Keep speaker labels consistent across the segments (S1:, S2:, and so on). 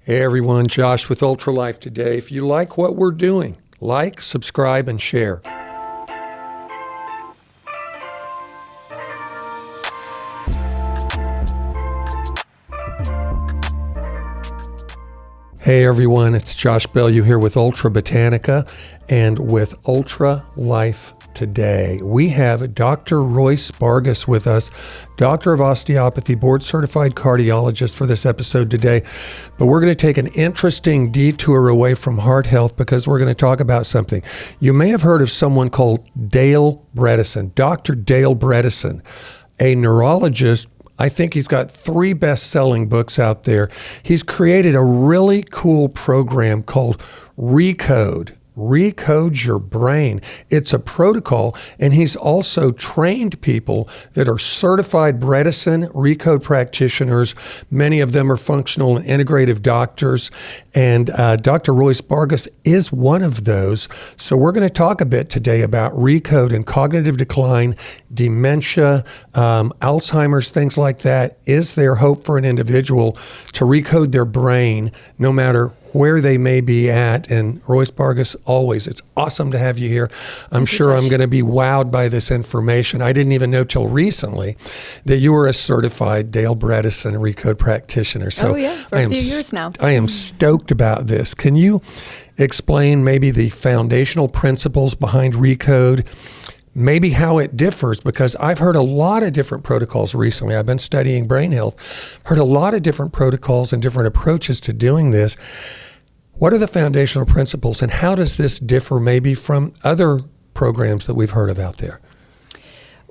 S1: Hey everyone, Josh with Ultralife today. If you like what we're doing, like, subscribe, and share. Hey everyone, it's Josh Bellieu here with Ultra Botanica and with Ultralife today. We have Dr. Royce Bargas with us, doctor of osteopathy, board certified cardiologist for this episode today. But we're going to take an interesting detour away from heart health because we're going to talk about something. You may have heard of someone called Dale Bredesen, Dr. Dale Bredesen, a neurologist. I think he's got 3 best-selling books out there. He's created a really cool program called Recode. Recode your brain. It's a protocol, and he's also trained people that are certified Bredesen Recode practitioners. Many of them are functional and integrative doctors, and Dr. Royce Bargas is one of those. So we're going to talk a bit today about Recode and cognitive decline, dementia, Alzheimer's, things like that. Is there hope for an individual to recode their brain no matter where they may be at? And Royce Bargas, always, it's awesome to have you here. I'm sure I'm going to be wowed by this information. I didn't even know till recently that you were a certified Dale Bredesen Recode practitioner. So
S2: for a few years now.
S1: I am stoked about this. Can you explain maybe the foundational principles behind Recode? Maybe how it differs, because I've heard a lot of different protocols recently. I've been studying brain health, heard a lot of different protocols and different approaches to doing this. What are the foundational principles, and how does this differ maybe from other programs that we've heard of out there?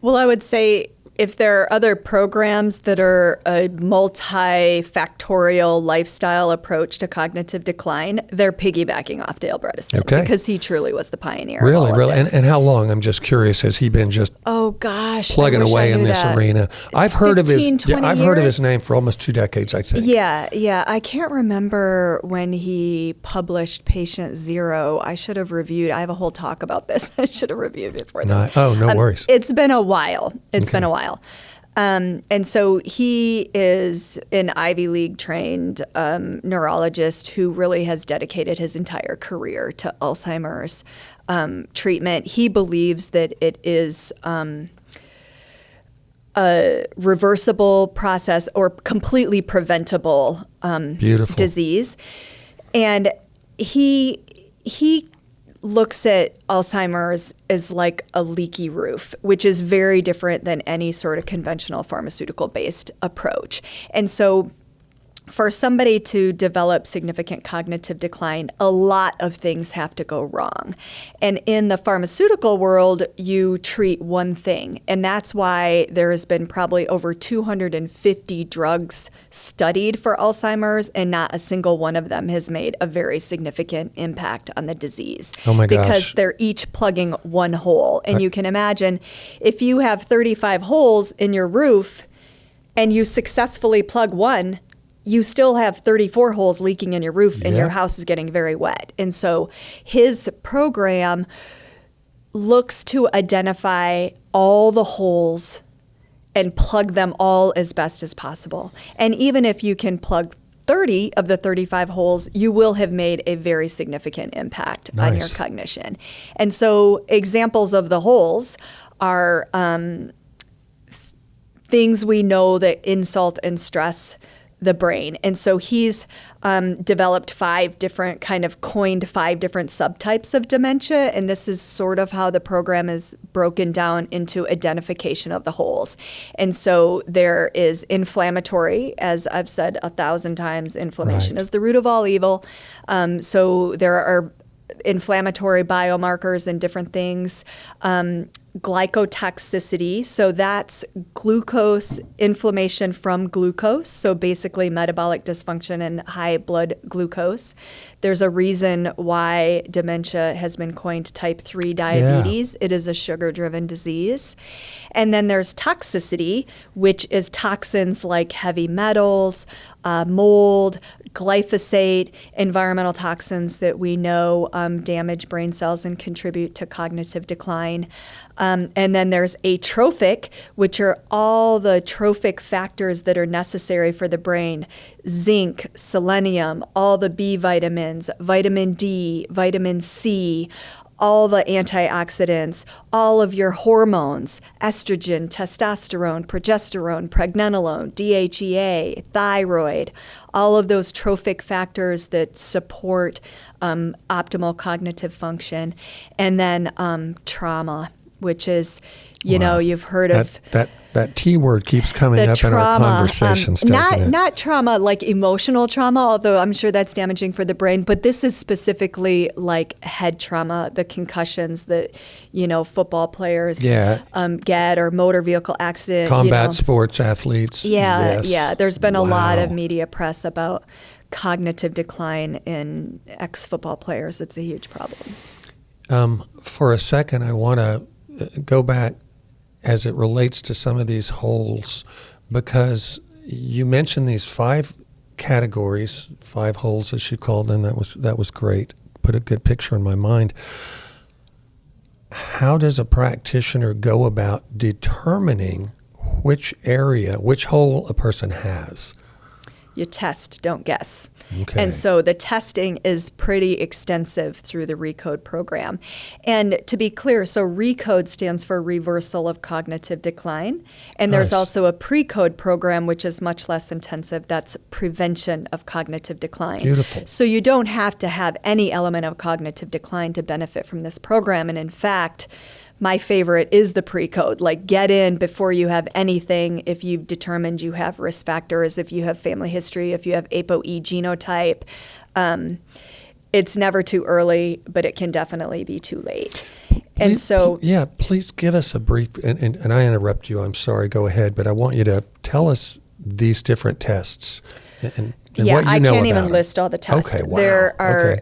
S2: Well, I would say if there are other programs that are a multifactorial lifestyle approach to cognitive decline, they're piggybacking off Dale Bredesen because he truly was the pioneer.
S1: Really?
S2: Of all of this.
S1: And how long? I'm just curious. Has he been just plugging away in this arena? I've heard of his name for almost 2 decades, I think.
S2: Yeah. I can't remember when he published Patient Zero. I should have reviewed. I have a whole talk about this. I should have reviewed it for this.
S1: No worries.
S2: It's been a while. It's been a while. And so he is an Ivy League trained neurologist who really has dedicated his entire career to Alzheimer's treatment. He believes that it is a reversible process or completely preventable disease. And he looks at Alzheimer's as like a leaky roof, which is very different than any sort of conventional pharmaceutical-based approach. And so for somebody to develop significant cognitive decline, a lot of things have to go wrong. And in the pharmaceutical world, you treat one thing. And that's why there has been probably over 250 drugs studied for Alzheimer's, and not a single one of them has made a very significant impact on the disease.
S1: Oh my gosh.
S2: Because they're each plugging one hole. And you can imagine if you have 35 holes in your roof and you successfully plug one, you still have 34 holes leaking in your roof and your house is getting very wet. And so his program looks to identify all the holes and plug them all as best as possible. And even if you can plug 30 of the 35 holes, you will have made a very significant impact on your cognition. And so examples of the holes are things we know that insult and stress the brain. And so he's developed 5 different, coined 5 different subtypes of dementia. And this is sort of how the program is broken down into identification of the holes. And so there is inflammatory, as I've said 1,000 times, inflammation is the root of all evil. So there are inflammatory biomarkers and different things. Glycotoxicity, so that's glucose inflammation from glucose, so basically metabolic dysfunction and high blood glucose. There's a reason why dementia has been coined type 3 diabetes. It is a sugar-driven disease. And then there's toxicity, which is toxins like heavy metals, mold, glyphosate, environmental toxins that we know damage brain cells and contribute to cognitive decline. And then there's atrophic, which are all the trophic factors that are necessary for the brain. Zinc, selenium, all the B vitamins, vitamin D, vitamin C, all the antioxidants, all of your hormones, estrogen, testosterone, progesterone, pregnenolone, DHEA, thyroid, all of those trophic factors that support optimal cognitive function. And then trauma, which is, you know, you've heard of...
S1: That T word keeps coming up
S2: trauma,
S1: in our conversations, doesn't it?
S2: Not trauma like emotional trauma, although I'm sure that's damaging for the brain, but this is specifically like head trauma, the concussions that, you know, football players get, or motor vehicle accident.
S1: Combat sports athletes.
S2: Yeah. There's been a lot of media press about cognitive decline in ex-football players. It's a huge problem.
S1: For a second, I want to go back as it relates to some of these holes, because you mentioned these 5 categories, 5 holes as you called them. That was great. Put a good picture in my mind. How does a practitioner go about determining which hole a person has?
S2: You test, don't guess.
S1: Okay.
S2: And so the testing is pretty extensive through the Recode program. And to be clear, so Recode stands for Reversal of Cognitive Decline. And there's also a Precode program, which is much less intensive. That's Prevention of Cognitive Decline.
S1: Beautiful.
S2: So you don't have to have any element of cognitive decline to benefit from this program. And in fact, my favorite is the Precode. Like, get in before you have anything. If you've determined you have risk factors, if you have family history, if you have ApoE genotype, it's never too early, but it can definitely be too late. Please give us a brief, and I interrupt you, I'm sorry, go ahead, but I want you to tell us these different tests and what you know can't even list all the tests.
S1: Okay, wow.
S2: There are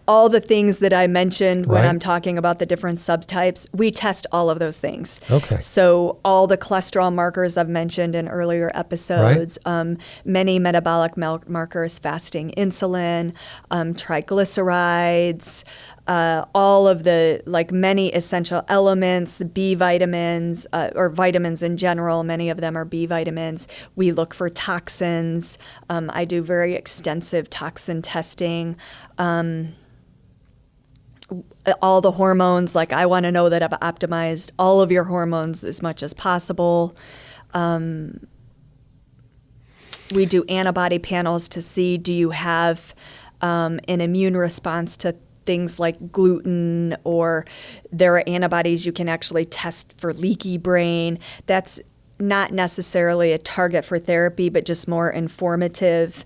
S2: all the things that I mentioned when I'm talking about the different subtypes. We test all of those things.
S1: Okay.
S2: So all the cholesterol markers I've mentioned in earlier episodes, many metabolic markers, fasting insulin, triglycerides, all of the, like, many essential elements, B vitamins, or vitamins in general, many of them are B vitamins. We look for toxins. I do very extensive toxin testing. All the hormones, like, I want to know that I've optimized all of your hormones as much as possible. We do antibody panels to see, do you have an immune response to things like gluten, or there are antibodies you can actually test for leaky brain. That's not necessarily a target for therapy, but just more informative.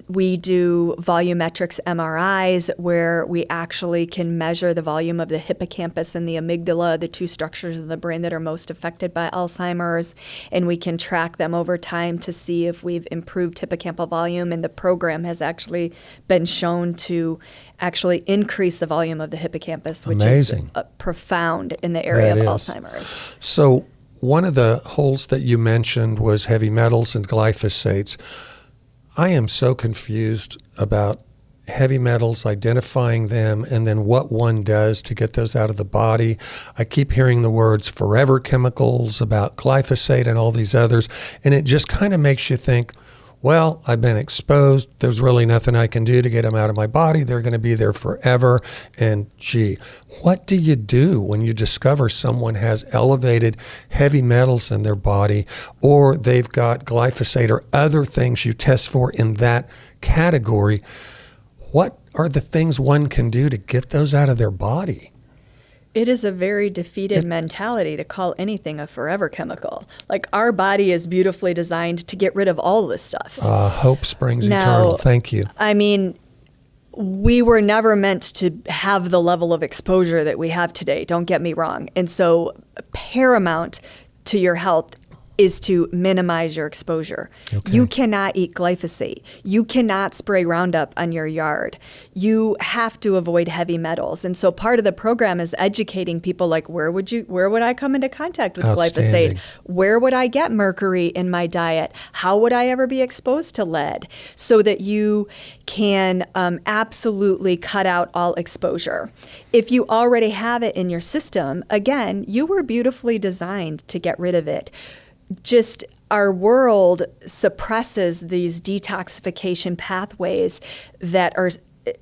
S2: We do volumetrics MRIs where we actually can measure the volume of the hippocampus and the amygdala, the 2 structures of the brain that are most affected by Alzheimer's, and we can track them over time to see if we've improved hippocampal volume, and the program has actually been shown to actually increase the volume of the hippocampus, which is profound in the area of Alzheimer's.
S1: So one of the holes that you mentioned was heavy metals and glyphosates. I am so confused about heavy metals, identifying them, and then what one does to get those out of the body. I keep hearing the words forever chemicals about glyphosate and all these others, and it just kind of makes you think, well, I've been exposed. There's really nothing I can do to get them out of my body. They're going to be there forever. And gee, what do you do when you discover someone has elevated heavy metals in their body, or they've got glyphosate or other things you test for in that category? What are the things one can do to get those out of their body?
S2: It is a very defeated mentality to call anything a forever chemical. Like, our body is beautifully designed to get rid of all this stuff.
S1: Hope springs eternal. Thank you.
S2: I mean, we were never meant to have the level of exposure that we have today. Don't get me wrong. And so paramount to your health is to minimize your exposure.
S1: Okay.
S2: You cannot eat glyphosate. You cannot spray Roundup on your yard. You have to avoid heavy metals. And so part of the program is educating people like, where would I come into contact with glyphosate? Where would I get mercury in my diet? How would I ever be exposed to lead? So that you can absolutely cut out all exposure. If you already have it in your system, again, you were beautifully designed to get rid of it. Just our world suppresses these detoxification pathways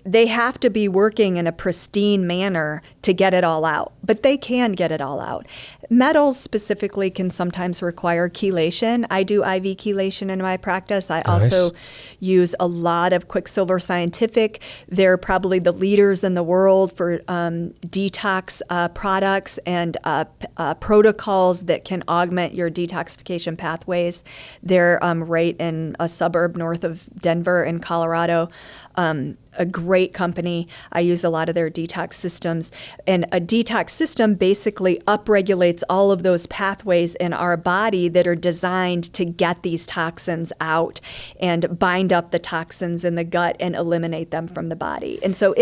S2: they have to be working in a pristine manner to get it all out, but they can get it all out. Metals specifically can sometimes require chelation. I do IV chelation in my practice. I also use a lot of Quicksilver Scientific. They're probably the leaders in the world for detox products and protocols that can augment your detoxification pathways. They're right in a suburb north of Denver in Colorado. A great company. I use a lot of their detox systems. And a detox system basically upregulates all of those pathways in our body that are designed to get these toxins out and bind up the toxins in the gut and eliminate them from the body. And so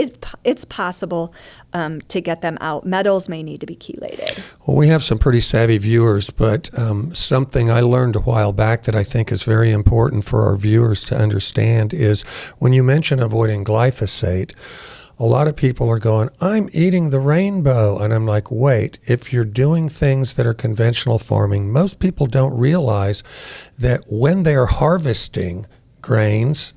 S2: it's possible to get them out. Metals may need to be chelated.
S1: Well, we have some pretty savvy viewers, but something I learned a while back that I think is very important for our viewers to understand is when you mention avoiding glyphosate, a lot of people are going, I'm eating the rainbow. And I'm like, wait, if you're doing things that are conventional farming, most people don't realize that when they are harvesting grains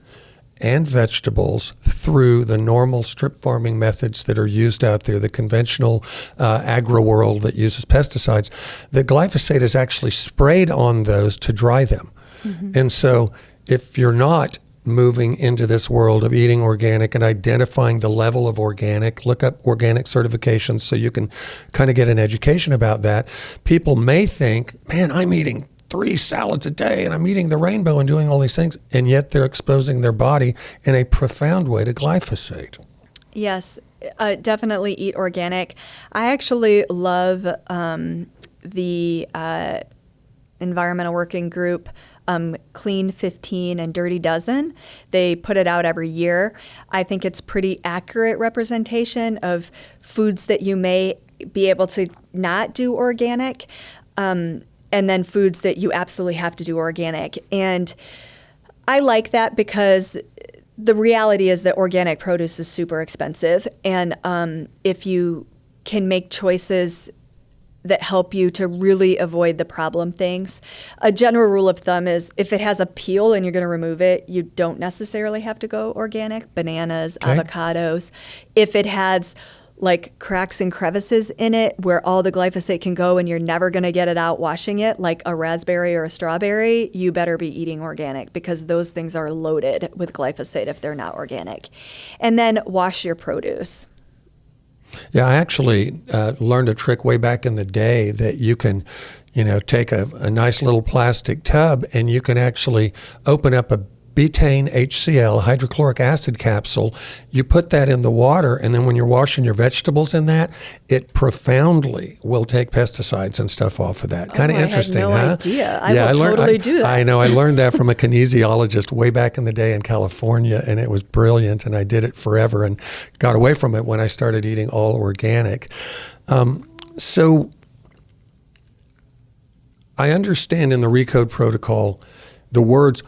S1: and vegetables through the normal strip farming methods that are used out there, the conventional agro world that uses pesticides, the glyphosate is actually sprayed on those to dry them. Mm-hmm. And so if you're not moving into this world of eating organic and identifying the level of organic, look up organic certifications so you can kind of get an education about that. People may think, man, I'm eating 3 salads a day and I'm eating the rainbow and doing all these things, and yet they're exposing their body in a profound way to glyphosate.
S2: Yes, definitely eat organic. I actually love the environmental working group Clean 15 and Dirty Dozen. They put it out every year. I think it's pretty accurate representation of foods that you may be able to not do organic, and then foods that you absolutely have to do organic. And I like that because the reality is that organic produce is super expensive. And if you can make choices that help you to really avoid the problem things. A general rule of thumb is if it has a peel and you're going to remove it, you don't necessarily have to go organic. Bananas, avocados. If it has like cracks and crevices in it where all the glyphosate can go and you're never going to get it out washing it, like a raspberry or a strawberry, you better be eating organic because those things are loaded with glyphosate if they're not organic. And then wash your produce.
S1: Yeah, I actually learned a trick way back in the day that you can, take a nice little plastic tub and you can actually open up a betaine HCl, hydrochloric acid capsule. You put that in the water, and then when you're washing your vegetables in that, it profoundly will take pesticides and stuff off of that. Kind of interesting,
S2: I had no idea. I will totally do that.
S1: I know. I learned that from a kinesiologist way back in the day in California, and it was brilliant, and I did it forever and got away from it when I started eating all organic. So I understand in the Recode protocol, the words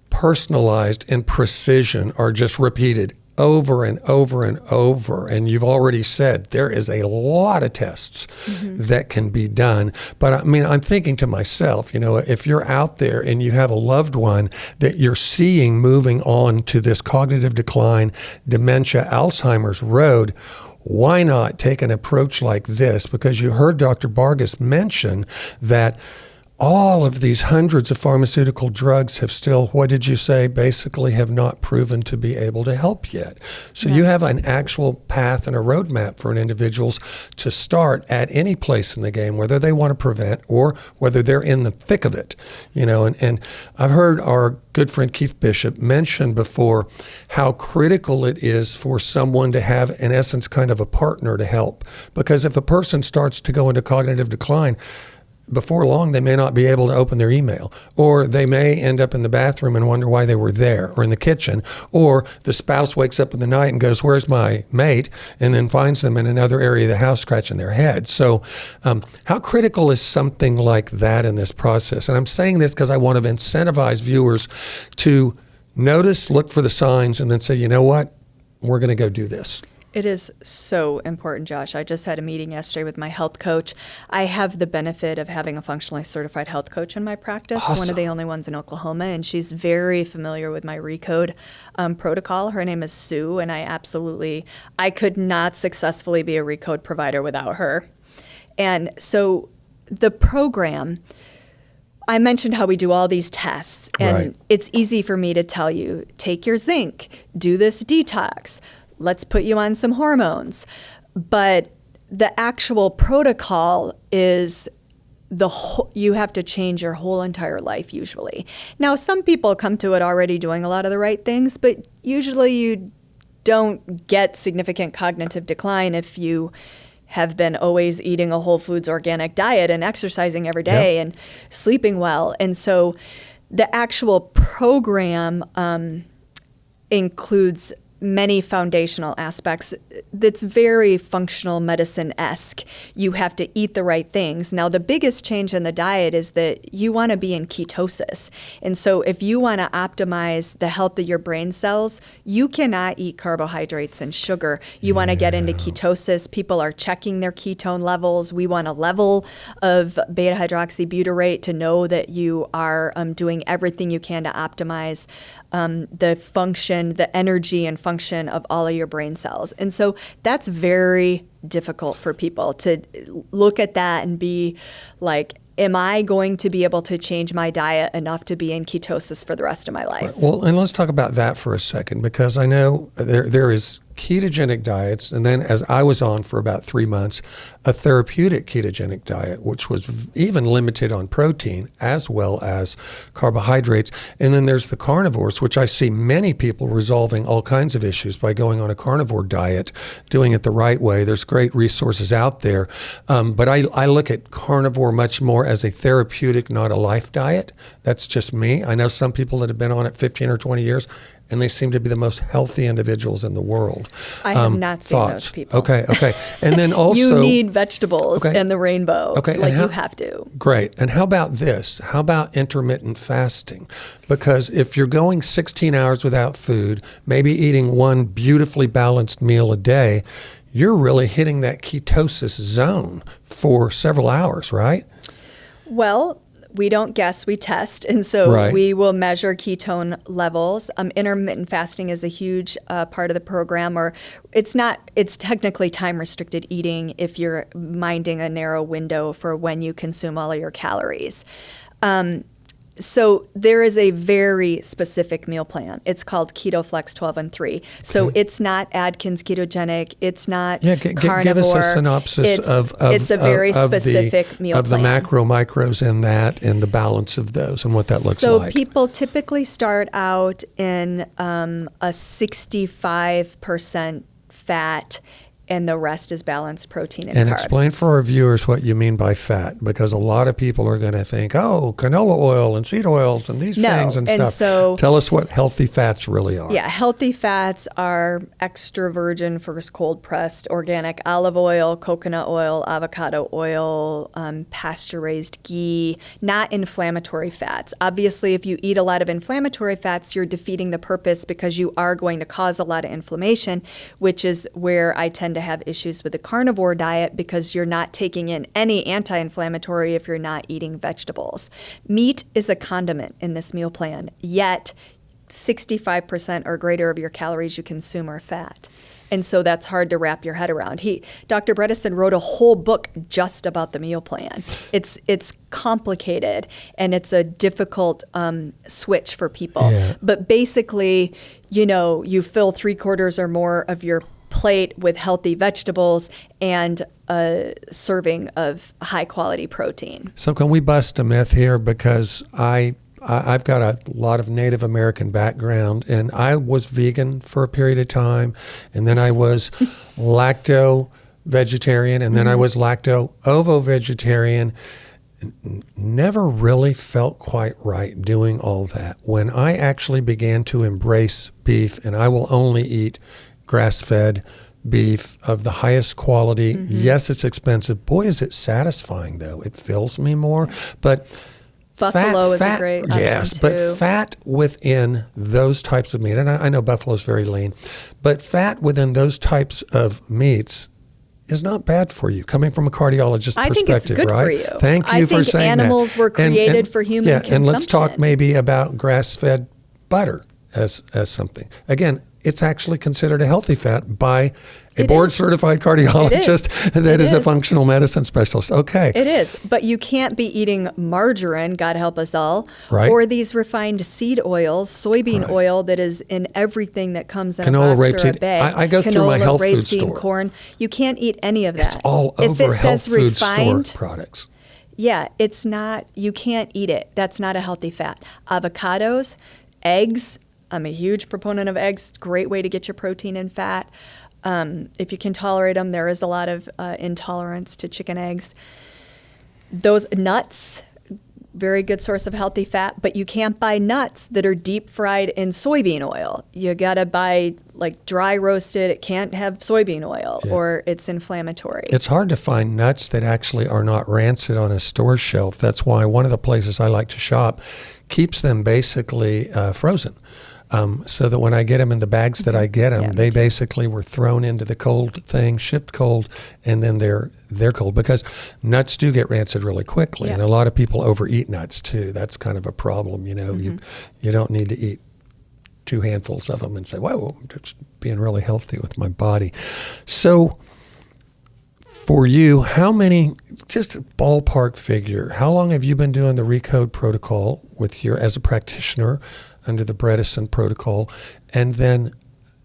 S1: personalized and precision are just repeated over and over and over. And you've already said there is a lot of tests that can be done. But I mean, I'm thinking to myself, if you're out there and you have a loved one that you're seeing moving on to this cognitive decline, dementia, Alzheimer's road, why not take an approach like this? Because you heard Dr. Bargas mention that all of these hundreds of pharmaceutical drugs have still, what did you say, basically have not proven to be able to help yet. So you have an actual path and a roadmap for an individuals to start at any place in the game, whether they want to prevent or whether they're in the thick of it. And I've heard our good friend Keith Bishop mention before how critical it is for someone to have, in essence, kind of a partner to help. Because if a person starts to go into cognitive decline, before long, they may not be able to open their email, or they may end up in the bathroom and wonder why they were there, or in the kitchen, or the spouse wakes up in the night and goes, "Where's my mate?" and then finds them in another area of the house scratching their head. So how critical is something like that in this process? And I'm saying this because I want to incentivize viewers to notice, look for the signs, and then say, you know what, we're going to go do this.
S2: It is so important, Josh. I just had a meeting yesterday with my health coach. I have the benefit of having a functionally certified health coach in my practice,
S1: Awesome.
S2: one of the only ones in Oklahoma, and she's very familiar with my Recode protocol. Her name is Sue, and I could not successfully be a Recode provider without her. And so the program, I mentioned how we do all these tests, and
S1: Right.
S2: It's easy for me to tell you, take your zinc, do this detox, let's put you on some hormones. But the actual protocol is you have to change your whole entire life usually. Now, some people come to it already doing a lot of the right things, but usually you don't get significant cognitive decline if you have been always eating a whole foods organic diet and exercising every day and sleeping well. And so the actual program includes many foundational aspects that's very functional medicine-esque. You have to eat the right things. Now, the biggest change in the diet is that you want to be in ketosis. And so if you want to optimize the health of your brain cells, you cannot eat carbohydrates and sugar. You want to get into ketosis. People are checking their ketone levels. We want a level of beta-hydroxybutyrate to know that you are doing everything you can to optimize the function, the energy and function of all of your brain cells. And so that's very difficult for people to look at that and be like, am I going to be able to change my diet enough to be in ketosis for the rest of my life?
S1: Right. Well, and let's talk about that for a second, because I know there is ketogenic diets, and then as I was on for about 3 months, a therapeutic ketogenic diet, which was even limited on protein as well as carbohydrates. And then there's the carnivores, which I see many people resolving all kinds of issues by going on a carnivore diet, doing it the right way. There's great resources out there. But I look at carnivore much more as a therapeutic, not a life diet. That's just me. I know some people that have been on it 15 or 20 years, and they seem to be the most healthy individuals in the world.
S2: I have not seen those people.
S1: Okay. And then also...
S2: You need vegetables and the rainbow.
S1: Okay.
S2: Like you have to.
S1: Great. And how about this? How about intermittent fasting? Because if you're going 16 hours without food, maybe eating one beautifully balanced meal a day, you're really hitting that ketosis zone for several hours, right?
S2: Well, we don't guess, we test. And so we will measure ketone levels. Intermittent fasting is a huge part of the program, or it's technically time-restricted eating if you're minding a narrow window for when you consume all of your calories. So there is a very specific meal plan. It's called KetoFlex 12 and 3. So it's not Atkins ketogenic. It's not carnivore.
S1: Give us a synopsis
S2: it's a very specific meal plan.
S1: Of the macro, micros in that, and the balance of those, and what that looks like.
S2: So people typically start out in a 65% fat, and the rest is balanced protein and carbs.
S1: And explain for our viewers what you mean by fat, because a lot of people are going to think, oh, canola oil and seed oils and these things and stuff.
S2: So,
S1: tell us what healthy fats really are.
S2: Yeah, healthy fats are extra virgin, first cold pressed, organic olive oil, coconut oil, avocado oil, pasture-raised ghee, not inflammatory fats. Obviously, if you eat a lot of inflammatory fats, you're defeating the purpose, because you are going to cause a lot of inflammation, which is where I tend to have issues with the carnivore diet, because you're not taking in any anti-inflammatory if you're not eating vegetables. Meat is a condiment in this meal plan, yet 65% or greater of your calories you consume are fat. And so that's hard to wrap your head around. Dr. Bredesen wrote a whole book just about the meal plan. It's complicated, and it's a difficult switch for people.
S1: Yeah.
S2: But basically, you fill 3/4 or more of your plate with healthy vegetables and a serving of high quality protein.
S1: So can we bust a myth here? Because I've got a lot of Native American background, and I was vegan for a period of time, and then I was lacto vegetarian, and then I was lacto ovo vegetarian. never really felt quite right doing all that. When I actually began to embrace beef, and I will only eat grass-fed beef of the highest quality. Yes, it's expensive. Boy, is it satisfying, though. It fills me more. But
S2: buffalo is a great option,
S1: yes,
S2: too.
S1: but fat within those types of meat, and I know buffalo is very lean, but fat within those types of meats is not bad for you, coming from a cardiologist perspective,
S2: I think it's good
S1: right?
S2: for you.
S1: Thank you for saying that.
S2: Animals were created for human consumption. And
S1: let's talk maybe about grass-fed butter as something. Again, it's actually considered a healthy fat by a board-certified cardiologist that is a functional medicine specialist. Okay.
S2: It is, but you can't be eating margarine, God help us all,
S1: right,
S2: or these refined seed oils, soybean oil that is in everything that comes in
S1: canola,
S2: a box
S1: rapeseed.
S2: or a bag.
S1: I go through my health food store.
S2: Corn. You can't eat any of that.
S1: It's all over
S2: if it
S1: health
S2: says
S1: food
S2: refined,
S1: store products.
S2: Yeah, it's not. You can't eat it. That's not a healthy fat. Avocados, eggs. I'm a huge proponent of eggs. Great way to get your protein and fat. If you can tolerate them, there is a lot of intolerance to chicken eggs. Those nuts, very good source of healthy fat, but you can't buy nuts that are deep fried in soybean oil. You gotta buy like dry roasted. It can't have soybean oil or it's inflammatory.
S1: It's hard to find nuts that actually are not rancid on a store shelf. That's why one of the places I like to shop keeps them basically frozen. So that when I get them in the bags that I get them, they basically were thrown into the cold thing, shipped cold, and then they're cold, because nuts do get rancid really quickly, and a lot of people overeat nuts too. That's kind of a problem, you know. You don't need to eat 2 handfuls of them and say, "Whoa, I'm just being really healthy with my body." So, for you, how many? Just a ballpark figure. How long have you been doing the Recode protocol as a practitioner? Under the Bredesen protocol, and then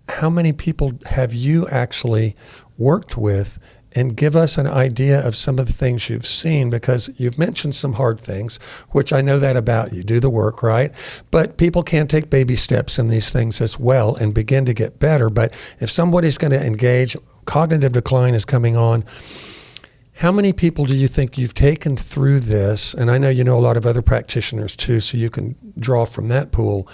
S1: how many people have you actually worked with, and give us an idea of some of the things you've seen, because you've mentioned some hard things, which I know that about you, do the work, right? But people can take baby steps in these things as well and begin to get better. But if somebody's going to engage, cognitive decline is coming on. How many people do you think you've taken through this? And I know you know a lot of other practitioners too, so you can draw from that pool.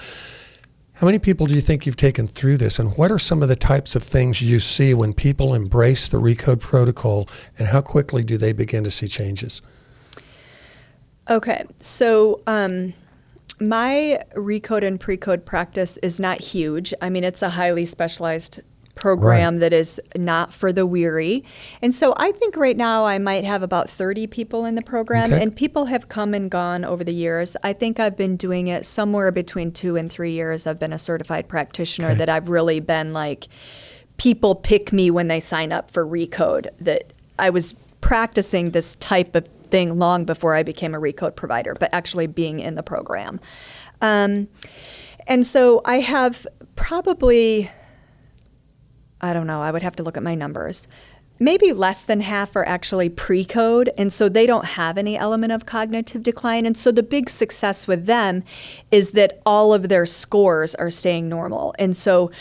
S1: How many people do you think you've taken through this? And what are some of the types of things you see when people embrace the Recode protocol, and how quickly do they begin to see changes?
S2: Okay, so my Recode and Precode practice is not huge. I mean, it's a highly specialized program that is not for the weary. And so I think right now I might have about 30 people in the program, and people have come and gone over the years. I think I've been doing it somewhere between 2 and 3 years. I've been a certified practitioner that I've really been like, people pick me when they sign up for Recode, that I was practicing this type of thing long before I became a Recode provider, but actually being in the program. And so I have probably, I don't know, I would have to look at my numbers. Maybe less than half are actually pre-code, and so they don't have any element of cognitive decline. And so the big success with them is that all of their scores are staying normal. And so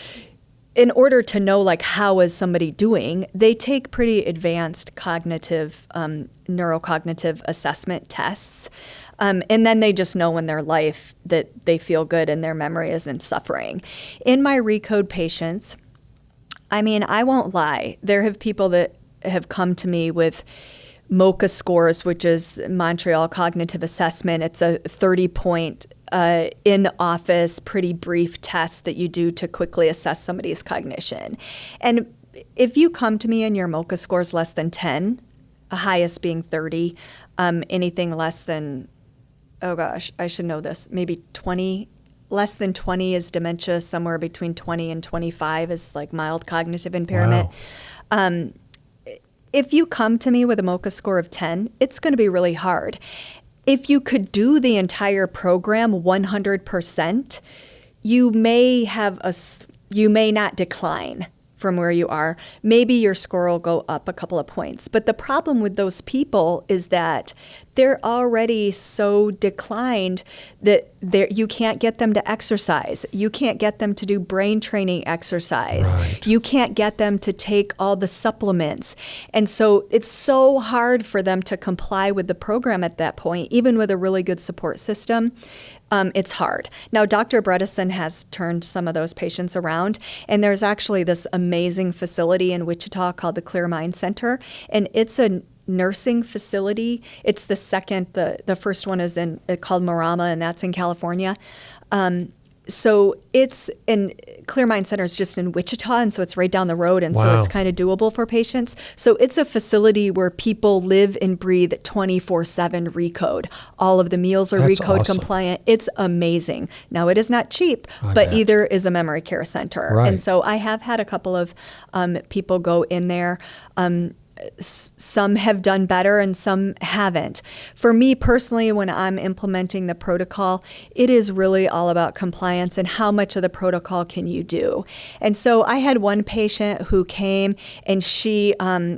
S2: in order to know like how is somebody doing, they take pretty advanced cognitive, neurocognitive assessment tests. And then they just know in their life that they feel good and their memory isn't suffering. In my Recode patients, I mean, I won't lie. There have people that have come to me with MoCA scores, which is Montreal Cognitive Assessment. It's a 30-point in-office, pretty brief test that you do to quickly assess somebody's cognition. And if you come to me and your MoCA score is less than 10, highest being 30, anything less than, oh gosh, I should know this, maybe 20. Less than 20 is dementia. Somewhere between 20 and 25 is like mild cognitive impairment. Wow. If you come to me with a MoCA score of 10, it's going to be really hard. If you could do the entire program 100%, you may not decline from where you are. Maybe your score will go up a couple of points. But the problem with those people is that they're already so declined that you can't get them to exercise. You can't get them to do brain training exercise.
S1: Right.
S2: You can't get them to take all the supplements. And so it's so hard for them to comply with the program at that point, even with a really good support system. It's hard. Now, Dr. Bredesen has turned some of those patients around, and there's actually this amazing facility in Wichita called the Clear Mind Center, and it's a nursing facility. It's the second. The first one is called Marama, and that's in California. So it's in Clear Mind Center is just in Wichita, and so it's right down the road, and so it's kind of doable for patients. So it's a facility where people live and breathe 24/7 Recode. All of the meals are Recode compliant. It's amazing. Now, it is not cheap, but either is a memory care center.
S1: Right.
S2: And so I have had a couple of people go in there. Some have done better and some haven't. For me personally, when I'm implementing the protocol, it is really all about compliance and how much of the protocol can you do. And so I had one patient who came, and she,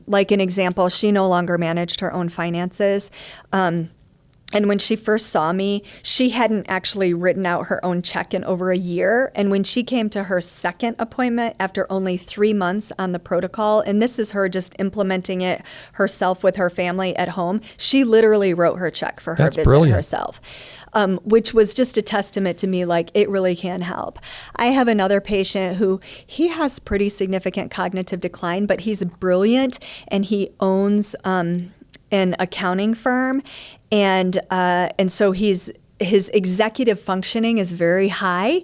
S2: like an example, she no longer managed her own finances. And when she first saw me, she hadn't actually written out her own check in over a year. And when she came to her second appointment after only 3 months on the protocol, and this is her just implementing it herself with her family at home, she literally wrote her check for her visit herself, which was just a testament to me, like, it really can help. I have another patient who, he has pretty significant cognitive decline, but he's brilliant, and he owns an accounting firm. And so his executive functioning is very high,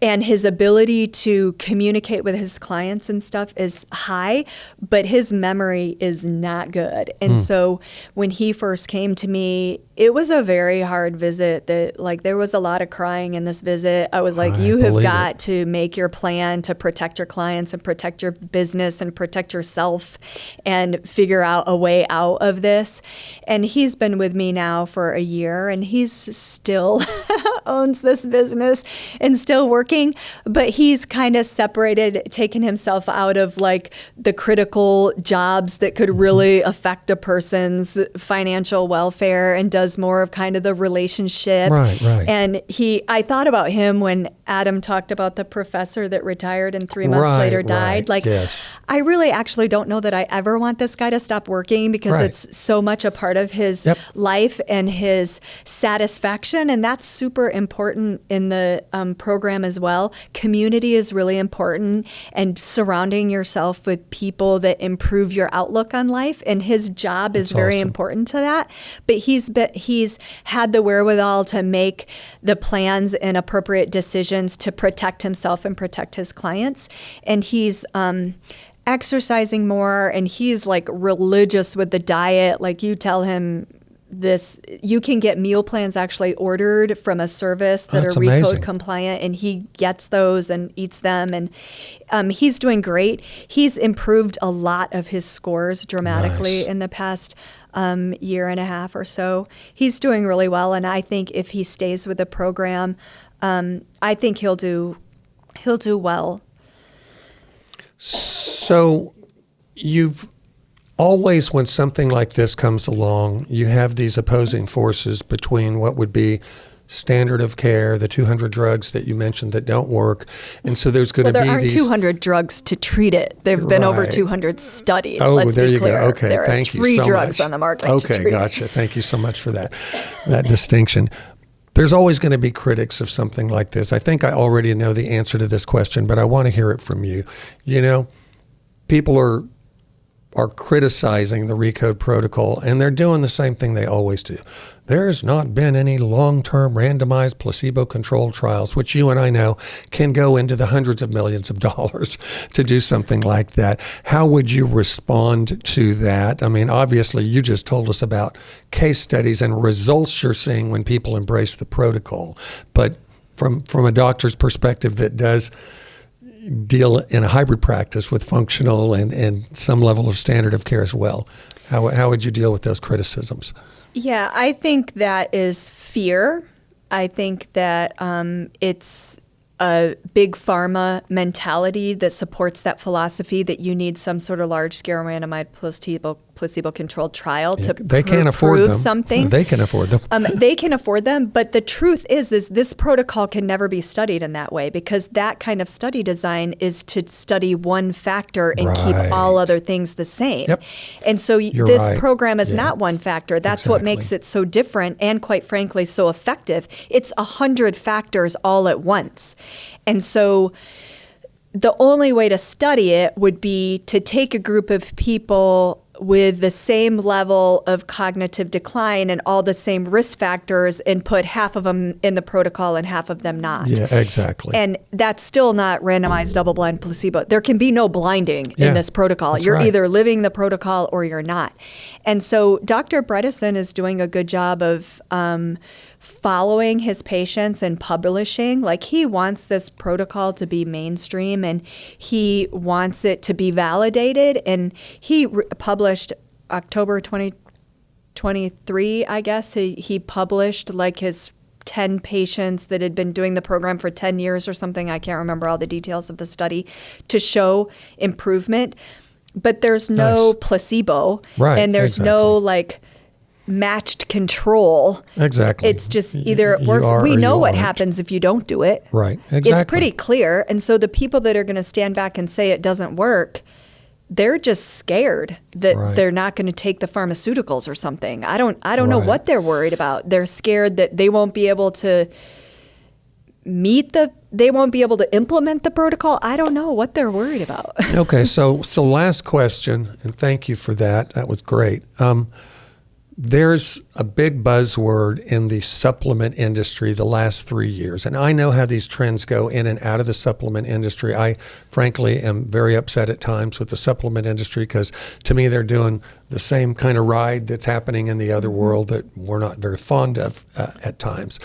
S2: and his ability to communicate with his clients and stuff is high, but his memory is not good. And so when he first came to me, it was a very hard visit. There was a lot of crying in this visit. I was like, you have got to make your plan to protect your clients and protect your business and protect yourself and figure out a way out of this. And he's been with me now for a year, and he's still owns this business and still working, but he's kind of separated, taken himself out of like the critical jobs that could really affect a person's financial welfare, and does more of kind of the relationship.
S1: Right.
S2: And I thought about him when Adam talked about the professor that retired and 3 months later died. I really actually don't know that I ever want this guy to stop working, because it's so much a part of his life and his satisfaction. And that's super important in the program as well. Community is really important, and surrounding yourself with people that improve your outlook on life. And his job is very important to that. But he's had the wherewithal to make the plans and appropriate decisions to protect himself and protect his clients. And he's exercising more, and he's like religious with the diet. Like, you tell him this, you can get meal plans actually ordered from a service that are Recode compliant, and he gets those and eats them. And he's doing great. He's improved a lot of his scores dramatically in the past year and a half or so. He's doing really well, and I think if he stays with the program, I think he'll do well.
S1: So you've always, when something like this comes along, you have these opposing forces between what would be standard of care, the 200 drugs that you mentioned that don't work. And so there's going to be
S2: there aren't 200 drugs to treat it. There've been over 200 studied. Let's be clear.
S1: Go. Okay,
S2: there
S1: thank
S2: are
S1: you
S2: 3
S1: so
S2: drugs
S1: much.
S2: on the market.
S1: Okay, gotcha. Thank you so much for that distinction. There's always going to be critics of something like this. I think I already know the answer to this question, but I want to hear it from you. You know, people are criticizing the Recode protocol, and they're doing the same thing they always do. There's not been any long-term randomized placebo-controlled trials, which you and I know can go into the hundreds of millions of dollars to do something like that. How would you respond to that? I mean, obviously, you just told us about case studies and results you're seeing when people embrace the protocol. But from a doctor's perspective that does deal in a hybrid practice with functional and some level of standard of care as well, how would you deal with those criticisms?
S2: Yeah, I think that is fear. I think that it's a big pharma mentality that supports that philosophy that you need some sort of large-scale randomized placebo-controlled trial to
S1: they can't afford
S2: prove
S1: them.
S2: something.
S1: They can afford them.
S2: They can afford them, but the truth is this protocol can never be studied in that way, because that kind of study design is to study one factor and keep all other things the same.
S1: Yep.
S2: And so this program is not one factor. That's what makes it so different and, quite frankly, so effective. It's 100 factors all at once. And so the only way to study it would be to take a group of people with the same level of cognitive decline and all the same risk factors and put half of them in the protocol and half of them not.
S1: Yeah, exactly.
S2: And that's still not randomized double-blind placebo. There can be no blinding in this protocol. You're either living the protocol or you're not. And so Dr. Bredesen is doing a good job of following his patients and publishing. Like, he wants this protocol to be mainstream and he wants it to be validated. And he published October 2023, I guess. He published like his 10 patients that had been doing the program for 10 years or something. I can't remember all the details of the study, to show improvement. But there's no placebo, and there's no like matched control.
S1: Exactly.
S2: It's just either it works. We know what happens if you don't do it.
S1: Right. Exactly.
S2: It's pretty clear. And so the people that are going to stand back and say it doesn't work, they're just scared that they're not going to take the pharmaceuticals or something. I don't know what they're worried about. They're scared that they won't be able to they won't be able to implement the protocol. I don't know what they're worried about.
S1: Okay, so last question, and thank you for that. That was great. There's a big buzzword in the supplement industry the last 3 years, and I know how these trends go in and out of the supplement industry. I, frankly, am very upset at times with the supplement industry, because to me they're doing the same kind of ride that's happening in the other world that we're not very fond of at times.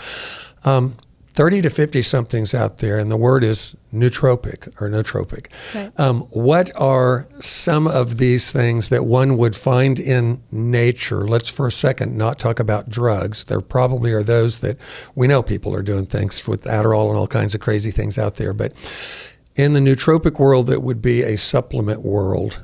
S1: 30 to 50-somethings out there, and the word is nootropic or nootropic. Right. What are some of these things that one would find in nature? Let's for a second not talk about drugs. There probably are those that we know people are doing things with Adderall and all kinds of crazy things out there. But in the nootropic world that would be a supplement world,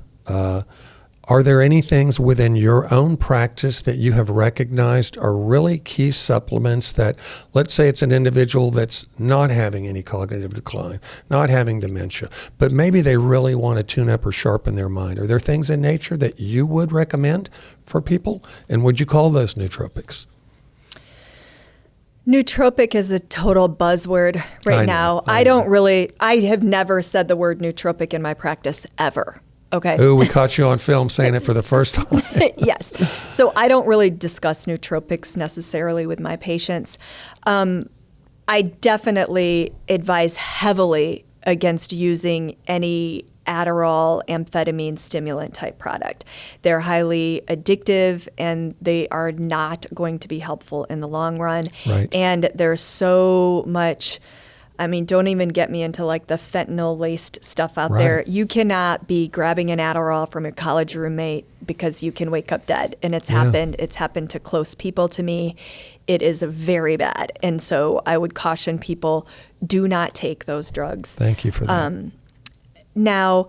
S1: are there any things within your own practice that you have recognized are really key supplements that, let's say it's an individual that's not having any cognitive decline, not having dementia, but maybe they really want to tune up or sharpen their mind? Are there things in nature that you would recommend for people? And would you call those nootropics?
S2: Nootropic is a total buzzword right now. I have never said the word nootropic in my practice ever. Okay.
S1: Ooh, we caught you on film saying it for the first time.
S2: Yes. So I don't really discuss nootropics necessarily with my patients. I definitely advise heavily against using any Adderall, amphetamine, stimulant type product. They're highly addictive and they are not going to be helpful in the long run.
S1: Right.
S2: And there's so much, don't even get me into like the fentanyl-laced stuff out there. You cannot be grabbing an Adderall from your college roommate because you can wake up dead. And it's happened. It's happened to close people to me. It is very bad. And so I would caution people, do not take those drugs.
S1: Thank you for that.
S2: Now,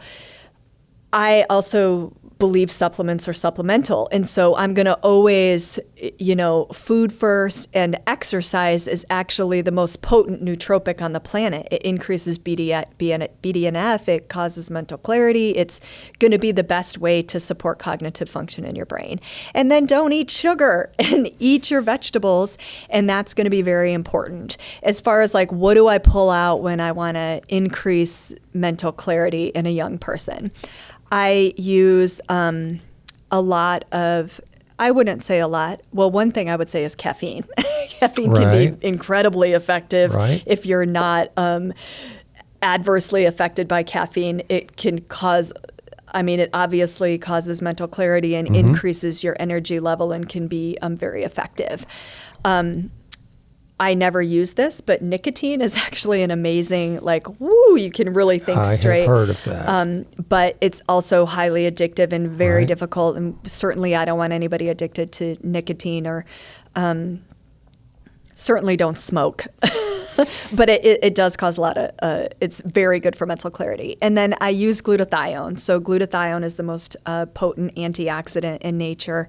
S2: I also believe supplements are supplemental. And so I'm going to always, food first, and exercise is actually the most potent nootropic on the planet. It increases BDNF, it causes mental clarity. It's going to be the best way to support cognitive function in your brain. And then don't eat sugar and eat your vegetables. And that's going to be very important. As far as like, what do I pull out when I want to increase mental clarity in a young person? I use a lot of, I wouldn't say a lot. Well, one thing I would say is caffeine. Caffeine can be incredibly effective if you're not adversely affected by caffeine. It can cause, it obviously causes mental clarity and increases your energy level and can be very effective. I never use this, but nicotine is actually an amazing, you can really think straight.
S1: I have heard of that.
S2: But it's also highly addictive and very difficult. And certainly I don't want anybody addicted to nicotine or certainly don't smoke. But it does cause a lot of, it's very good for mental clarity. And then I use glutathione. So glutathione is the most potent antioxidant in nature.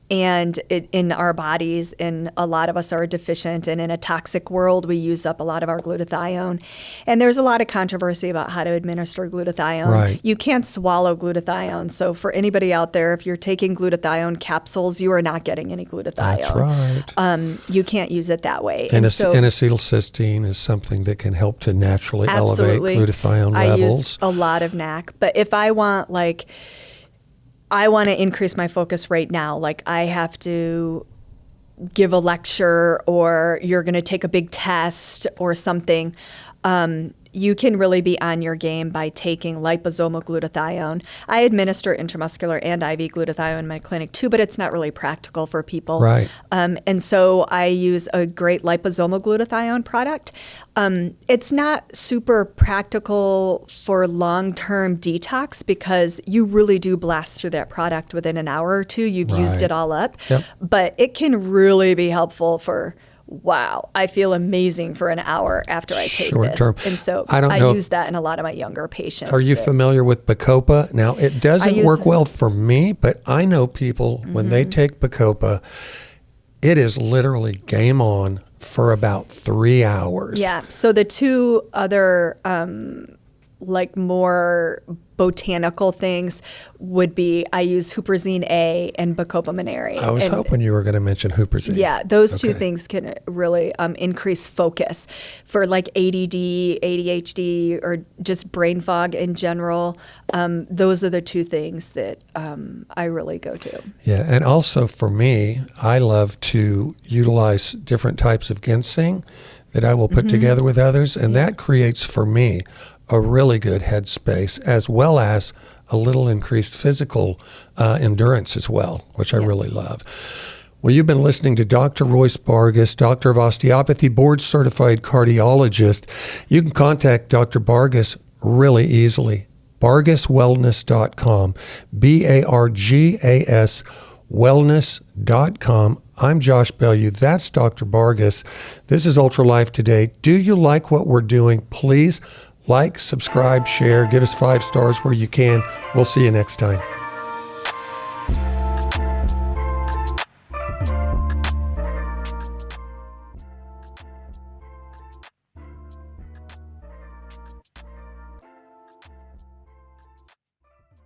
S2: And in our bodies, and a lot of us are deficient, and in a toxic world, we use up a lot of our glutathione. And there's a lot of controversy about how to administer glutathione.
S1: Right.
S2: You can't swallow glutathione. So for anybody out there, if you're taking glutathione capsules, you are not getting any glutathione.
S1: That's right.
S2: You can't use it that way.
S1: And N-acetylcysteine is something that can help to naturally elevate glutathione levels.
S2: I use a lot of NAC. But if I want, I want to increase my focus right now. Like I have to give a lecture, or you're going to take a big test or something. You can really be on your game by taking liposomal glutathione. I administer intramuscular and IV glutathione in my clinic too, but it's not really practical for people.
S1: Right.
S2: And so I use a great liposomal glutathione product. It's not super practical for long-term detox because you really do blast through that product within an hour or two. You've used it all up.
S1: Yep.
S2: But it can really be helpful for, wow, I feel amazing for an hour after I take
S1: Short
S2: this.
S1: term.
S2: And so
S1: I
S2: use that in a lot of my younger patients.
S1: Are you familiar with Bacopa? Now, it doesn't work well for me, but I know people, when they take Bacopa, it is literally game on for about 3 hours.
S2: Yeah. So the two other more botanical things would be I use huperzine A and Bacopa monnieri.
S1: I was hoping you were going to mention huperzine.
S2: Yeah, those two things can really increase focus for like ADD, ADHD, or just brain fog in general. Those are the two things that I really go to.
S1: Yeah, and also for me, I love to utilize different types of ginseng that I will put together with others, and that creates for me a really good headspace, as well as a little increased physical endurance as well, which I really love. Well, you've been listening to Dr. Royce Bargas, Doctor of Osteopathy, board-certified cardiologist. You can contact Dr. Bargas really easily. BargasWellness.com, BARGAS wellness.com. I'm Josh Bellieu. That's Dr. Bargas. This is Ultra Life Today. Do you like what we're doing? Please like, subscribe, share, give us 5 stars where you can. We'll see you next time.